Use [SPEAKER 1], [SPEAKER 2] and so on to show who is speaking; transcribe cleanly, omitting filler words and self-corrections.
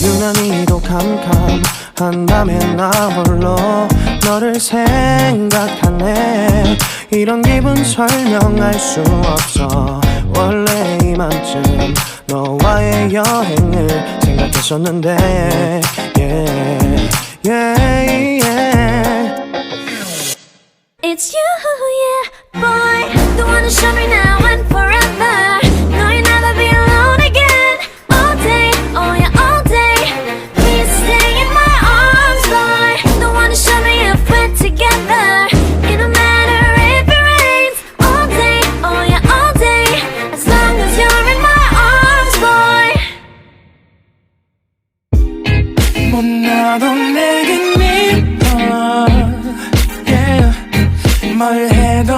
[SPEAKER 1] 유난히도 캄캄한 밤에 나 홀로 너를 생각하네. 이런 기분 설명할 수 없어. 원래 이맘쯤 너와의 여행을 생각했었는데 yeah, yeah, yeah.
[SPEAKER 2] It's you, yeah, boy, the one to show me now and forever. No, you'll never be alone again. All day, oh yeah, all day. Please stay in my arms, boy, the one to show me if we're together. It don't matter if it rains. All day, oh yeah, all day. As long as you're in my arms, boy.
[SPEAKER 1] 못나도 내겐 미워 yeah. 뭘 해도